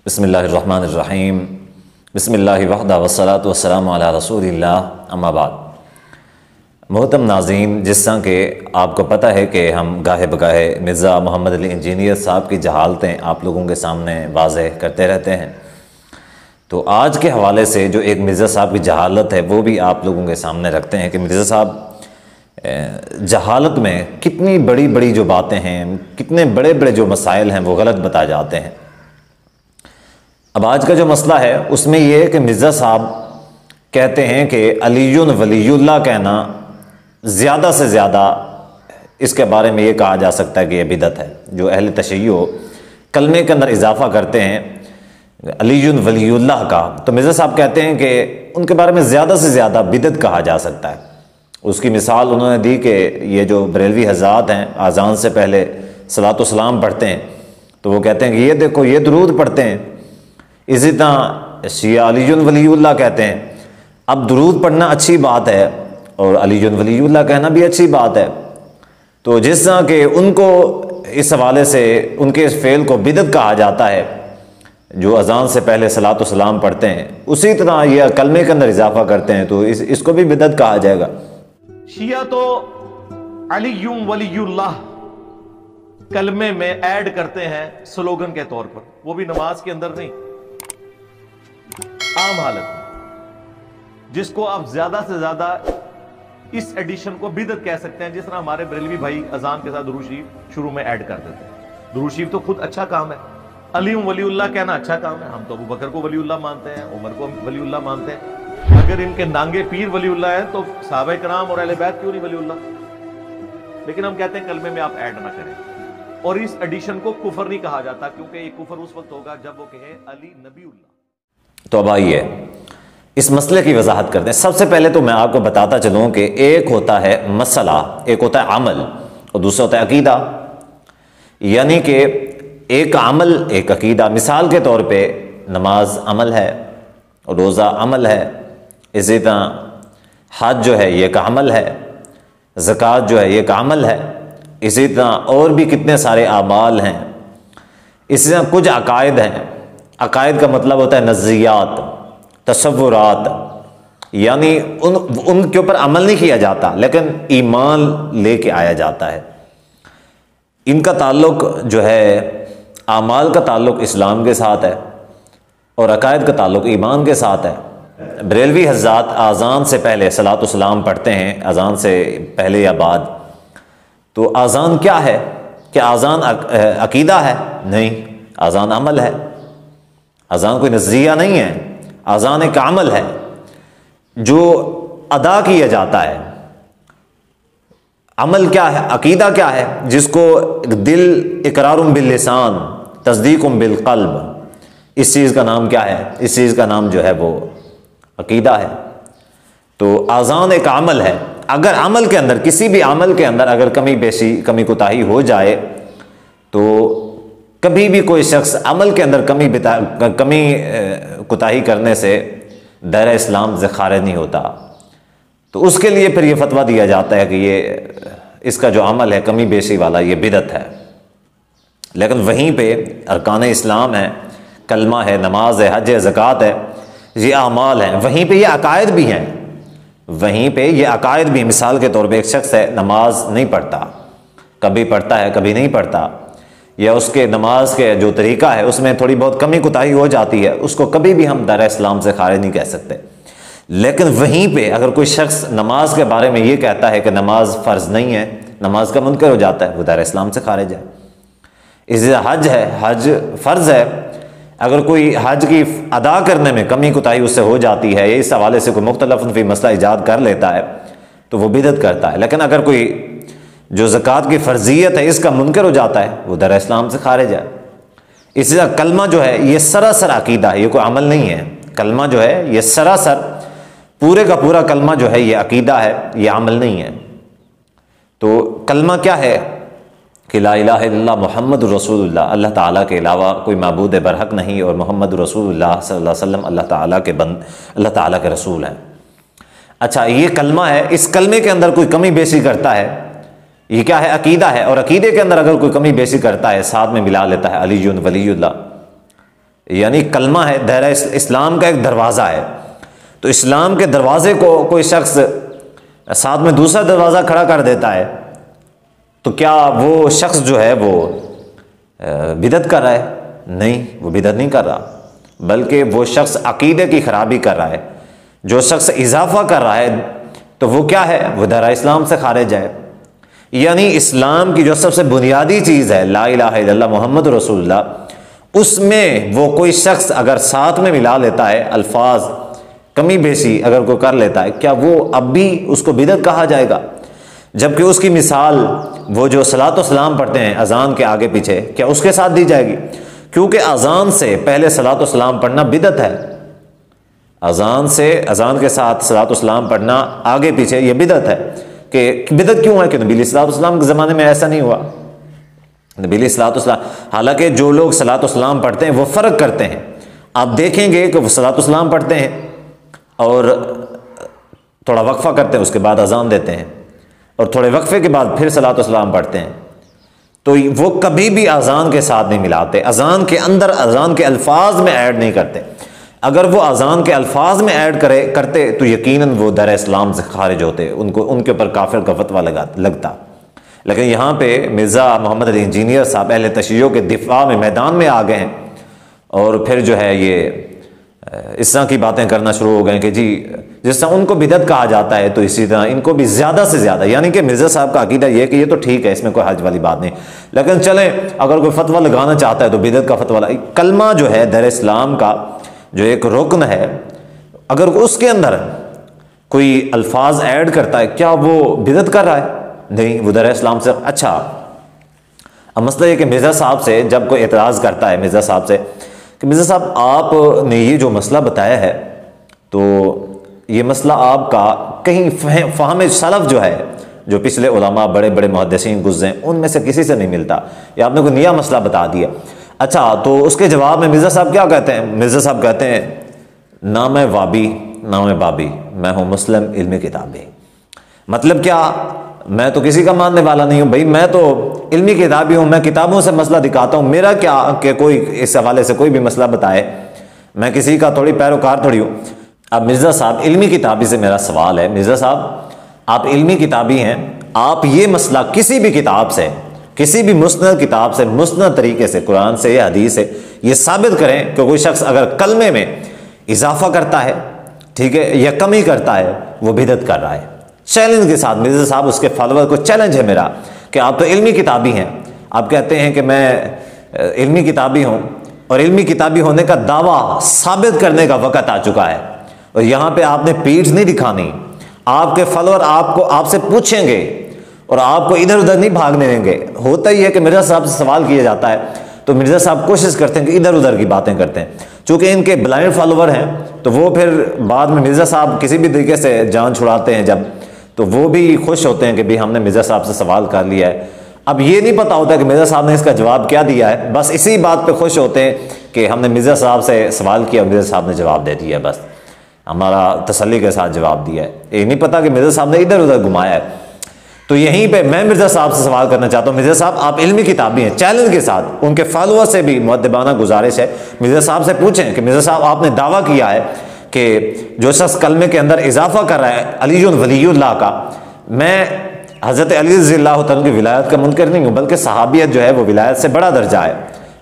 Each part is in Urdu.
بسم اللہ الرحمن الرحیم بسم اللہ وحدہ والصلاۃ والسلام علی رسول اللہ اما بعد۔ محترم ناظرین، جس طرح کہ آپ کو پتہ ہے کہ ہم گاہے بگاہے مرزا محمد علی انجینئر صاحب کی جہالتیں آپ لوگوں کے سامنے واضح کرتے رہتے ہیں، تو آج کے حوالے سے جو ایک مرزا صاحب کی جہالت ہے وہ بھی آپ لوگوں کے سامنے رکھتے ہیں کہ مرزا صاحب جہالت میں کتنی بڑی بڑی جو باتیں ہیں، کتنے بڑے بڑے جو مسائل ہیں وہ غلط بتا جاتے ہیں۔ اب آج کا جو مسئلہ ہے اس میں یہ ہے کہ مرزا صاحب کہتے ہیں کہ علی ولی اللہ کہنا زیادہ سے زیادہ اس کے بارے میں یہ کہا جا سکتا ہے کہ یہ بدعت ہے۔ جو اہل تشیع کلمے کے اندر اضافہ کرتے ہیں علی ولی اللہ کا، تو مرزا صاحب کہتے ہیں کہ ان کے بارے میں زیادہ سے زیادہ بدعت کہا جا سکتا ہے۔ اس کی مثال انہوں نے دی کہ یہ جو بریلوی حضرات ہیں اذان سے پہلے صلاۃ و سلام پڑھتے ہیں، تو وہ کہتے ہیں کہ یہ دیکھو یہ درود پڑھتے ہیں۔ اسی طرح شیعہ علی ولی اللہ کہتے ہیں۔ اب درود پڑھنا اچھی بات ہے اور علی ولی اللہ کہنا بھی اچھی بات ہے، تو جس طرح کہ ان کو اس حوالے سے ان کے اس فعل کو بدعت کہا جاتا ہے جو اذان سے پہلے صلاۃ و سلام پڑھتے ہیں، اسی طرح یہ کلمے کے اندر اضافہ کرتے ہیں تو اس کو بھی بدعت کہا جائے گا۔ شیعہ تو علی ولی اللہ کلمے میں ایڈ کرتے ہیں سلوگن کے طور پر، وہ بھی نماز کے اندر نہیں، عام حالت میں، جس کو آپ زیادہ سے زیادہ اس ایڈیشن کو بدعت کہہ سکتے ہیں۔ جس طرح ہمارے بریلوی بھائی اذان کے ساتھ درود شریف شروع میں ایڈ کر دیتے ہیں۔ درود شریف تو خود اچھا کام ہے، علی ولی اللہ کہنا اچھا کام ہے۔ ہم تو ابو بکر کو ولی اللہ مانتے ہیں، عمر کو ولی اللہ مانتے ہیں۔ اگر ان کے نانگے پیر ولی اللہ ہیں تو صحابہ کرام اور اہل بیت کیوں نہیں ولی اللہ؟ لیکن ہم کہتے ہیں کلمے میں آپ ایڈ نہ کریں، اور اس ایڈیشن کو کفر نہیں کہا جاتا، کیونکہ یہ کفر اس وقت ہوگا جب وہ کہے علی نبی اللہ۔ تو اب آئیے اس مسئلے کی وضاحت کرتے ہیں۔ سب سے پہلے تو میں آپ کو بتاتا چلوں کہ ایک ہوتا ہے مسئلہ، ایک ہوتا ہے عمل، اور دوسرا ہوتا ہے عقیدہ۔ یعنی کہ ایک عمل ایک عقیدہ۔ مثال کے طور پہ نماز عمل ہے اور روزہ عمل ہے، اسی طرح حج جو ہے یہ ایک عمل ہے، زکوٰۃ جو ہے یہ ایک عمل ہے، اسی طرح اور بھی کتنے سارے اعمال ہیں۔ اسی طرح کچھ عقائد ہیں۔ عقائد کا مطلب ہوتا ہے نظریات، تصورات، یعنی ان کے اوپر عمل نہیں کیا جاتا لیکن ایمان لے کے آیا جاتا ہے۔ ان کا تعلق جو ہے اعمال کا تعلق اسلام کے ساتھ ہے اور عقائد کا تعلق ایمان کے ساتھ ہے۔ بریلوی حضرات اذان سے پہلے صلاۃ و سلام پڑھتے ہیں، اذان سے پہلے یا بعد، تو اذان کیا ہے؟ کیا اذان عقیدہ ہے؟ نہیں، اذان عمل ہے۔ اذان کوئی نظریہ نہیں ہے، اذان ایک عمل ہے جو ادا کیا جاتا ہے۔ عمل کیا ہے؟ عقیدہ کیا ہے؟ جس کو دل اقرار باللسان تصدیق بالقلب، اس چیز کا نام کیا ہے؟ اس چیز کا نام جو ہے وہ عقیدہ ہے۔ تو اذان ایک عمل ہے۔ اگر عمل کے اندر، کسی بھی عمل کے اندر اگر کمی بیشی، کمی کوتاہی ہو جائے تو کبھی بھی کوئی شخص عمل کے اندر کمی کوتاہی کرنے سے دائرہ اسلام سے خارج نہیں ہوتا، تو اس کے لیے پھر یہ فتویٰ دیا جاتا ہے کہ یہ اس کا جو عمل ہے کمی بیشی والا یہ بدعت ہے۔ لیکن وہیں پہ ارکان اسلام ہے، کلمہ ہے، نماز ہے، حج ہے، زکوٰۃ ہے، یہ اعمال ہیں۔ وہیں پہ یہ عقائد بھی ہیں، وہیں پہ یہ عقائد بھی ہیں۔ مثال کے طور پہ ایک شخص ہے نماز نہیں پڑھتا، کبھی پڑھتا ہے کبھی نہیں پڑھتا، یا اس کے نماز کے جو طریقہ ہے اس میں تھوڑی بہت کمی کوتاہی ہو جاتی ہے، اس کو کبھی بھی ہم دائرہ اسلام سے خارج نہیں کہہ سکتے۔ لیکن وہیں پہ اگر کوئی شخص نماز کے بارے میں یہ کہتا ہے کہ نماز فرض نہیں ہے، نماز کا منکر ہو جاتا ہے، وہ دائرہ اسلام سے خارج ہے۔ اسی طرح حج ہے، حج فرض ہے، اگر کوئی حج کی ادا کرنے میں کمی کوتاہی اس سے ہو جاتی ہے یا اس حوالے سے کوئی مختلف فی مسئلہ ایجاد کر لیتا ہے تو وہ بدعت کرتا ہے۔ لیکن اگر کوئی جو زکوٰۃ کی فرضیت ہے اس کا منکر ہو جاتا ہے، وہ دائرہ اسلام سے خارج ہے۔ اسی طرح کلمہ جو ہے یہ سراسر عقیدہ ہے، یہ کوئی عمل نہیں ہے۔ کلمہ جو ہے یہ سراسر پورے کا پورا کلمہ جو ہے یہ عقیدہ ہے، یہ عمل نہیں ہے۔ تو کلمہ کیا ہے؟ کہ لا الہ الا اللہ محمد رسول اللہ، اللہ تعالیٰ کے علاوہ کوئی معبود برحق نہیں، اور محمد رسول اللہ صلی اللہ علیہ وسلم اللہ تعالیٰ کے رسول ہیں۔ اچھا، یہ کلمہ ہے، اس کلمے کے اندر کوئی کمی بیشی کرتا ہے، یہ کیا ہے؟ عقیدہ ہے۔ اور عقیدے کے اندر اگر کوئی کمی بیشی کرتا ہے، ساتھ میں ملا لیتا ہے علی ولی اللہ، یعنی کلمہ ہے، دائرہ اسلام کا ایک دروازہ ہے، تو اسلام کے دروازے کو کوئی شخص ساتھ میں دوسرا دروازہ کھڑا کر دیتا ہے تو کیا وہ شخص جو ہے وہ بدعت کر رہا ہے؟ نہیں، وہ بدعت نہیں کر رہا، بلکہ وہ شخص عقیدے کی خرابی کر رہا ہے۔ جو شخص اضافہ کر رہا ہے تو وہ کیا ہے؟ وہ دائرہ اسلام سے خارج ہے۔ یعنی اسلام کی جو سب سے بنیادی چیز ہے لا الہ الا اللہ محمد رسول اللہ، اس میں وہ کوئی شخص اگر ساتھ میں ملا لیتا ہے، الفاظ کمی بیشی اگر کوئی کر لیتا ہے، کیا وہ اب بھی اس کو بدعت کہا جائے گا؟ جبکہ اس کی مثال وہ جو صلاۃ و سلام پڑھتے ہیں اذان کے آگے پیچھے، کیا اس کے ساتھ دی جائے گی؟ کیونکہ اذان سے پہلے صلاۃ و سلام پڑھنا بدعت ہے، اذان کے ساتھ صلاۃ و سلام پڑھنا آگے پیچھے یہ بدعت ہے۔ کہ بدعت کیوں ہے؟ کہ نبی علیہ الصلوۃ والسلام کے زمانے میں ایسا نہیں ہوا۔ نبی علیہ الصلوۃ والسلام، حالانکہ جو لوگ صلاۃ و سلام پڑھتے ہیں وہ فرق کرتے ہیں، آپ دیکھیں گے کہ وہ صلاۃ و سلام پڑھتے ہیں اور تھوڑا وقفہ کرتے ہیں، اس کے بعد اذان دیتے ہیں، اور تھوڑے وقفے کے بعد پھر صلاۃ و سلام پڑھتے ہیں، تو وہ کبھی بھی اذان کے ساتھ نہیں ملاتے، اذان کے اندر اذان کے الفاظ میں ایڈ نہیں کرتے۔ اگر وہ اذان کے الفاظ میں ایڈ کرتے تو یقیناً وہ دائرہ اسلام سے خارج ہوتے، ان کے اوپر کافر کا فتویٰ لگتا۔ لیکن یہاں پہ مرزا محمد علی انجینئر صاحب اہل تشیع کے دفاع میں میدان میں آ گئے ہیں، اور پھر جو ہے یہ اس طرح کی باتیں کرنا شروع ہو گئے کہ جی جس طرح ان کو بدعت کہا جاتا ہے تو اسی طرح ان کو بھی زیادہ سے زیادہ، یعنی کہ مرزا صاحب کا عقیدہ یہ ہے کہ یہ تو ٹھیک ہے، اس میں کوئی حرج والی بات نہیں، لیکن چلیں اگر کوئی فتویٰ لگانا چاہتا ہے تو بدعت کا فتویٰ کلمہ جو ہے دائرہ اسلام کا جو ایک رکن ہے، اگر اس کے اندر کوئی الفاظ ایڈ کرتا ہے کیا وہ بدعت کر رہا ہے؟ نہیں، وہ دائرہ اسلام سے۔ اچھا، اب مسئلہ یہ کہ مرزا صاحب سے جب کوئی اعتراض کرتا ہے مرزا صاحب سے کہ مرزا صاحب آپ نے یہ جو مسئلہ بتایا ہے تو یہ مسئلہ آپ کا کہیں فہم سلف جو ہے، جو پچھلے علماء بڑے بڑے محدثین گزرے ہیں ان میں سے کسی سے نہیں ملتا، یا آپ نے کوئی نیا مسئلہ بتا دیا۔ اچھا، تو اس کے جواب میں مرزا صاحب کیا کہتے ہیں؟ مرزا صاحب کہتے ہیں نہ میں وابی نہ میں بابی، میں ہوں مسلم علمی کتابی۔ مطلب کیا؟ میں تو کسی کا ماننے والا نہیں ہوں بھائی، میں تو علمی کتابی ہوں، میں کتابوں سے مسئلہ دکھاتا ہوں، میرا کیا کہ کوئی اس حوالے سے کوئی بھی مسئلہ بتائے، میں کسی کا تھوڑی پیروکار تھوڑی ہوں۔ اب مرزا صاحب علمی کتابی سے میرا سوال ہے، مرزا صاحب آپ علمی کتابی ہیں، آپ یہ مسئلہ کسی بھی کتاب سے، کسی بھی مسند کتاب سے، مسند طریقے سے، قرآن سے یا حدیث سے یہ ثابت کریں کہ کوئی شخص اگر کلمے میں اضافہ کرتا ہے، ٹھیک ہے، یا کمی کرتا ہے، وہ بدعت کر رہا ہے۔ چیلنج کے ساتھ مرزا صاحب، اس کے فالوور کو چیلنج ہے میرا کہ آپ تو علمی کتابی ہیں، آپ کہتے ہیں کہ میں علمی کتابی ہوں، اور علمی کتابی ہونے کا دعویٰ ثابت کرنے کا وقت آ چکا ہے، اور یہاں پہ آپ نے پیٹھ نہیں دکھانی، آپ کے فالوور آپ سے پوچھیں گے اور آپ کو ادھر ادھر نہیں بھاگنے دیں گے۔ ہوتا ہی ہے کہ مرزا صاحب سے سوال کیا جاتا ہے تو مرزا صاحب کوشش کرتے ہیں کہ ادھر ادھر کی باتیں کرتے ہیں، چونکہ ان کے بلائنڈ فالوور ہیں تو وہ پھر بعد میں مرزا صاحب کسی بھی طریقے سے جان چھڑاتے ہیں جب، تو وہ بھی خوش ہوتے ہیں کہ بھی ہم نے مرزا صاحب سے سوال کر لیا ہے۔ اب یہ نہیں پتا ہوتا کہ مرزا صاحب نے اس کا جواب کیا دیا ہے، بس اسی بات پہ خوش ہوتے ہیں کہ ہم نے مرزا صاحب سے سوال کیا، مرزا صاحب نے جواب دے دیا، بس ہمارا تسلی کے ساتھ جواب دیا ہے، یہ نہیں پتا کہ مرزا صاحب نے ادھر ادھر گھمایا ہے۔ تو یہیں پہ میں مرزا صاحب سے سوال کرنا چاہتا ہوں، مرزا صاحب آپ علمی کتابی ہیں، چیلنج کے ساتھ ان کے فالوور سے بھی مؤدبانہ گزارش ہے، مرزا صاحب سے پوچھیں کہ مرزا صاحب آپ نے دعویٰ کیا ہے کہ جو شخص کلمے کے اندر اضافہ کر رہا ہے علی ولی اللہ کا، میں حضرت علی رضی اللہ عنہ کی ولایت کا منکر نہیں ہوں، بلکہ صحابیت جو ہے وہ ولایت سے بڑا درجہ ہے۔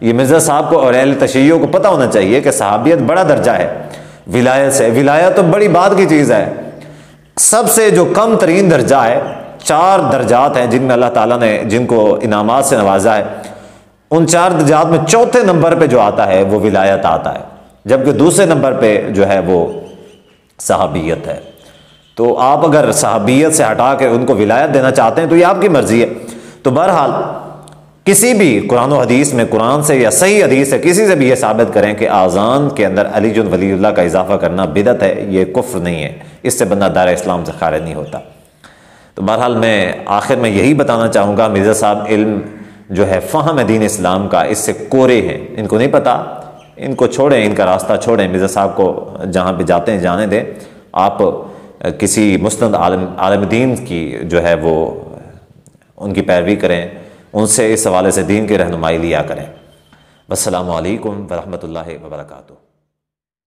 یہ مرزا صاحب کو اور اہل تشیع کو پتہ ہونا چاہیے کہ صحابیت بڑا درجہ ہے ولایت سے، ولایت تو بڑی بات کی چیز ہے، سب سے جو کم ترین درجہ ہے، 4 درجات ہیں جن میں اللہ تعالیٰ نے جن کو انعامات سے نوازا ہے، ان 4 درجات میں چوتھے نمبر پہ جو آتا ہے وہ ولایت آتا ہے، جبکہ دوسرے نمبر پہ جو ہے وہ صحابیت ہے۔ تو آپ اگر صحابیت سے ہٹا کے ان کو ولایت دینا چاہتے ہیں تو یہ آپ کی مرضی ہے۔ تو بہرحال کسی بھی قرآن و حدیث میں، قرآن سے یا صحیح حدیث سے کسی سے بھی یہ ثابت کریں کہ اذان کے اندر علی ولی اللہ کا اضافہ کرنا بدعت ہے، یہ کفر نہیں ہے، اس سے بندہ دائرہ اسلام سے خارج نہیں ہوتا۔ تو بہرحال میں آخر میں یہی بتانا چاہوں گا، مرزا صاحب علم جو ہے فہم دین اسلام کا اس سے کورے ہیں، ان کو نہیں پتا، ان کو چھوڑیں، ان کا راستہ چھوڑیں، مرزا صاحب کو جہاں پہ جاتے ہیں جانے دیں، آپ کسی مسند عالم دین کی جو ہے وہ ان کی پیروی کریں، ان سے اس حوالے سے دین کی رہنمائی لیا کریں۔ والسلام علیکم ورحمۃ اللہ وبرکاتہ.